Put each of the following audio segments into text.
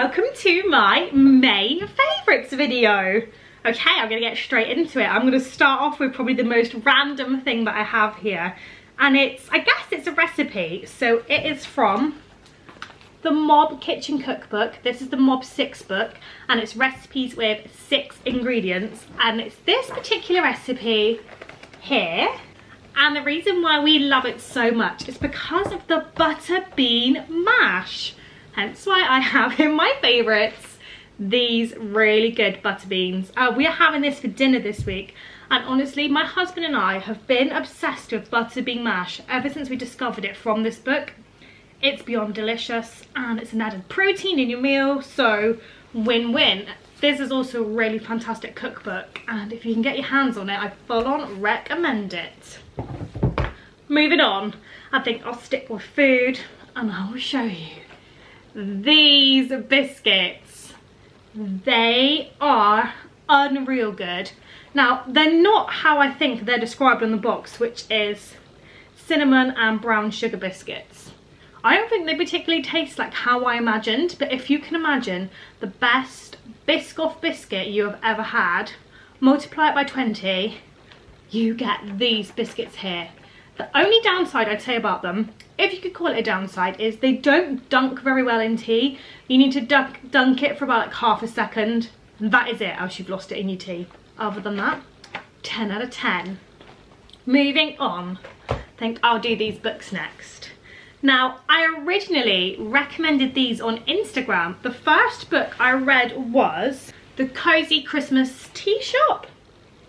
welcome to my May favourites video. Okay, I'm going to get straight into it. I'm going to start off with probably the most random thing that I have here. And I guess it's a recipe. So it is from the Mob Kitchen Cookbook. This is the Mob 6 book. And it's recipes with 6 ingredients. And it's this particular recipe here. And the reason why we love it so much is because of the butter bean mash. Hence why I have in my favourites these really good butter beans. We are having this for dinner this week, and honestly my husband and I have been obsessed with butter bean mash ever since we discovered it from this book. It's beyond delicious and it's an added protein in your meal, so win-win. This is also a really fantastic cookbook, and if you can get your hands on it, I full on recommend it. Moving on, I think I'll stick with food and I will show you these biscuits. They are unreal good. Now, they're not how I think they're described on the box, which is cinnamon and brown sugar biscuits. I don't think they particularly taste like how I imagined, but if you can imagine the best Biscoff biscuit you have ever had, multiply it by 20, you get these biscuits here. The only downside I'd say about them, if you could call it a downside, is they don't dunk very well in tea. You need to dunk it for about like half a second, and that is it, else you've lost it in your tea. Other than that, 10 out of 10. Moving on, I think I'll do these books next. Now, I originally recommended these on Instagram. The first book I read was The Cozy Christmas Tea Shop.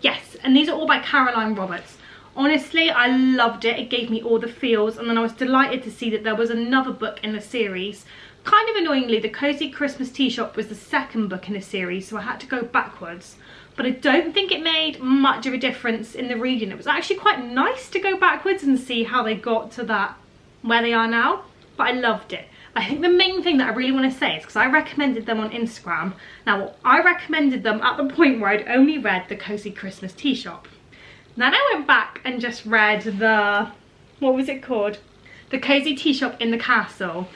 Yes, and these are all by Caroline Roberts. Honestly, I loved it. It gave me all the feels, and then I was delighted to see that there was another book in the series. Kind of annoyingly, The Cozy Christmas Tea Shop was the second book in the series, so I had to go backwards. But I don't think it made much of a difference in the reading. It was actually quite nice to go backwards and see how they got to that, where they are now. But I loved it. I think the main thing that I really want to say is because I recommended them on Instagram. Now, I recommended them at the point where I'd only read The Cozy Christmas Tea Shop. Then I went back and just read the, what was it called? The Cozy Tea Shop in the Castle.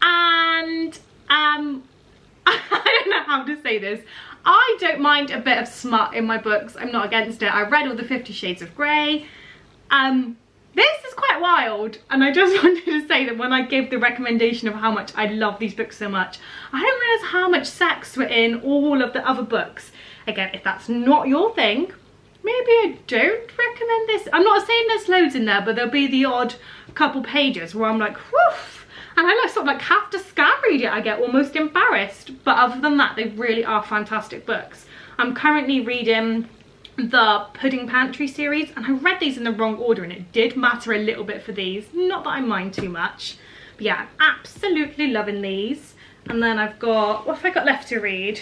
And, I don't know how to say this. I don't mind a bit of smut in my books. I'm not against it. I read all the 50 Shades of Grey. This is quite wild. And I just wanted to say that when I gave the recommendation of how much I love these books so much, I didn't realise how much sex were in all of the other books. Again, if that's not your thing, maybe I don't recommend this. I'm not saying there's loads in there, but there'll be the odd couple pages where I'm like, woof, and I sort of like have to scan read it. I get almost embarrassed. But other than that, they really are fantastic books. I'm currently reading the Pudding Pantry series, and I read these in the wrong order, and it did matter a little bit for these. Not that I mind too much. But yeah, I'm absolutely loving these. And then I've got, what have I got left to read?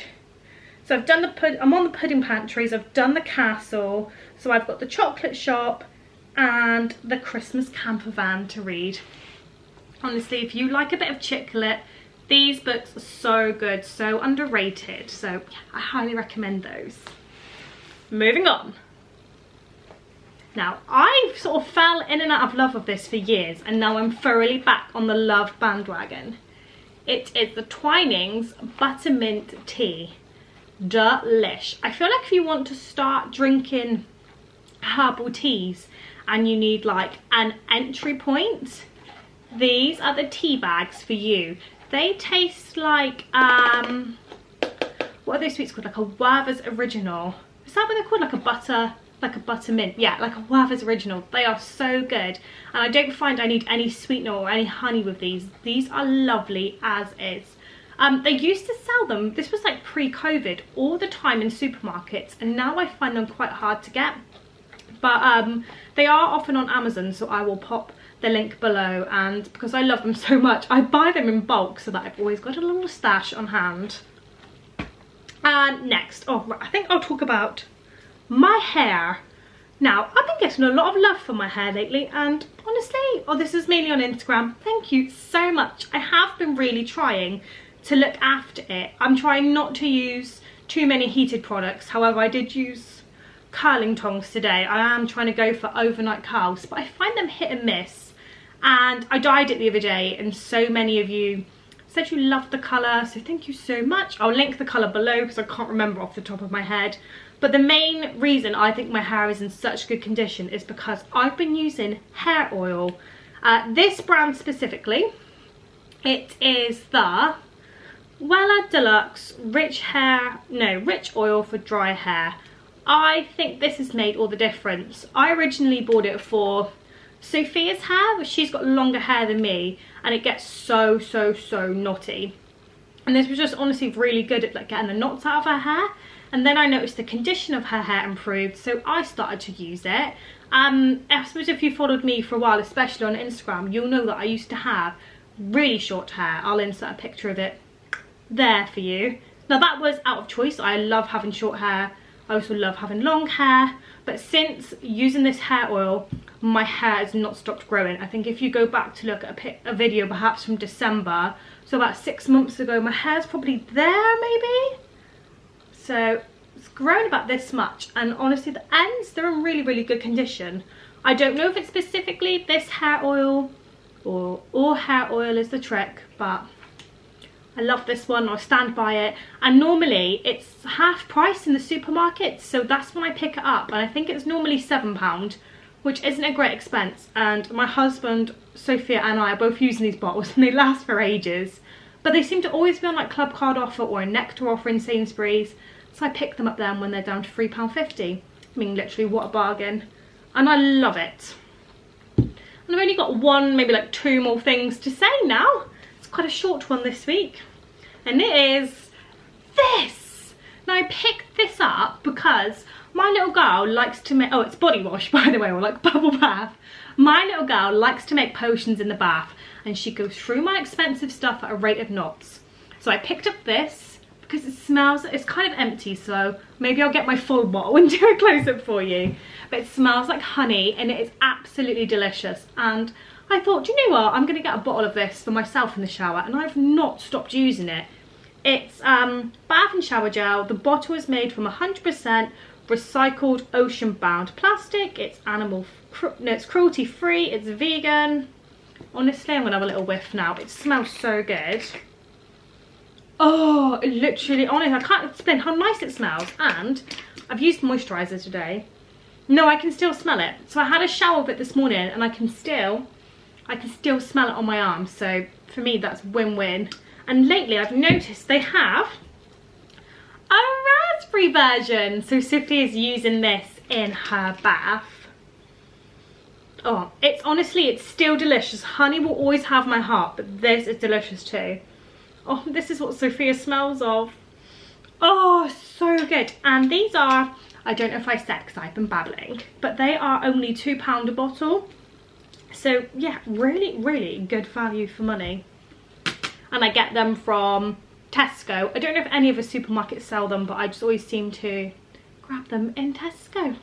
So I've done I'm on the Pudding Pantries, I've done the Castle, so I've got the Chocolate Shop and the Christmas Camper Van to read. Honestly, if you like a bit of chick lit, these books are so good, so underrated. So yeah, I highly recommend those. Moving on. Now, I sort of fell in and out of love with this for years, and now I'm thoroughly back on the love bandwagon. It is the Twinings Buttermint Tea. Delish. I feel like if you want to start drinking herbal teas and you need like an entry point, these are the tea bags for you. They taste like what are those sweets called? Like a Werther's Original. Is that what they're called? Like a buttermint. Yeah, like a Werther's Original. They are so good, and I don't find I need any sweetener or any honey with these. These are lovely as is. They used to sell them, this was like pre-COVID, all the time in supermarkets, and now I find them quite hard to get. But they are often on Amazon, so I will pop the link below, and because I love them so much, I buy them in bulk so that I've always got a little stash on hand. And next, I think I'll talk about my hair. Now, I've been getting a lot of love for my hair lately, and honestly, this is mainly on Instagram, thank you so much. I have been really trying to look after it. I'm trying not to use too many heated products. However, I did use curling tongs today. I am trying to go for overnight curls, but I find them hit and miss. And I dyed it the other day, and so many of you said you loved the colour, so thank you so much. I'll link the colour below because I can't remember off the top of my head. But the main reason I think my hair is in such good condition is because I've been using hair oil. This brand specifically, it is the Wella Deluxe Rich Oil for Dry Hair. I think this has made all the difference. I originally bought it for Sophia's hair, but she's got longer hair than me and it gets so knotty. And this was just honestly really good at like getting the knots out of her hair. And then I noticed the condition of her hair improved, so I started to use it. I suppose if you followed me for a while, especially on Instagram, you'll know that I used to have really short hair. I'll insert a picture of it there for you. Now that was out of choice. I love having short hair. I also love having long hair, but since using this hair oil, my hair has not stopped growing. I think if you go back to look at a video perhaps from December, so about 6 months ago, my hair's probably there maybe. So it's grown about this much, and honestly the ends, they're in really good condition. I don't know if it's specifically this hair oil or all hair oil is the trick, but I love this one. I'll stand by it, and normally it's half price in the supermarket, so that's when I pick it up, and I think it's normally £7, which isn't a great expense. And my husband, Sophia, and I are both using these bottles and they last for ages, but they seem to always be on like club card offer or a Nectar offer in Sainsbury's, so I pick them up then when they're down to £3.50. I mean, literally, what a bargain, and I love it. And I've only got one, maybe like 2 more things to say now. It's quite a short one this week, and it is this. Now I picked this up because my little girl likes to make, oh, it's body wash by the way, or like bubble bath. My little girl likes to make potions in the bath, and she goes through my expensive stuff at a rate of knots. So I picked up this because it smells, it's kind of empty, so maybe I'll get my full bottle and do a close-up for you. But it smells like honey and it is absolutely delicious. And I thought, do you know what, I'm gonna get a bottle of this for myself in the shower, and I've not stopped using it. It's bath and shower gel. The bottle is made from 100% recycled ocean-bound plastic. It's it's cruelty free, it's vegan. Honestly, I'm gonna have a little whiff now. It smells so good. Oh, literally, honestly, I can't explain how nice it smells. And I've used moisturiser today. No, I can still smell it. So I had a shower with it this morning, and I can still smell it on my arm. So for me, that's win-win. And lately, I've noticed they have a raspberry version. So Sophia's using this in her bath. Oh, it's honestly, it's still delicious. Honey will always have my heart, but this is delicious too. Oh, this is what Sophia smells of. Oh, so good. And these are, I don't know if I said because I've been babbling, but they are only £2 a bottle. So yeah, really good value for money. And I get them from Tesco. I don't know if any of the supermarkets sell them, but I just always seem to grab them in Tesco.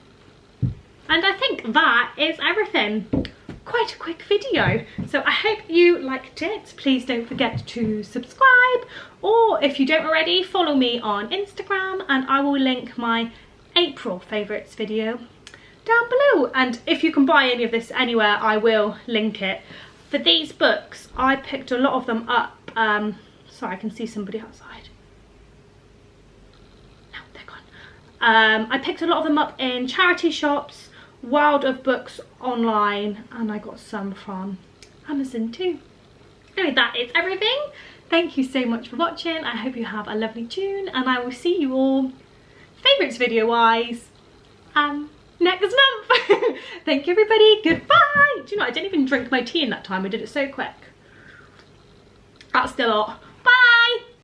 And I think that is everything. Quite a quick video, so I hope you liked it. Please don't forget to subscribe, or if you don't already, follow me on Instagram, and I will link my April favourites video down below. And if you can buy any of this anywhere, I will link it. For these books, I picked a lot of them up. Sorry, I can see somebody outside. No, they're gone. I picked a lot of them up in charity shops, Wild of Books online, and I got some from Amazon too. Anyway, that is everything. Thank you so much for watching. I hope you have a lovely June, and I will see you all favourites video wise next month. Thank you everybody, goodbye. Do you know, I didn't even drink my tea in that time. I did it so quick. That's still hot.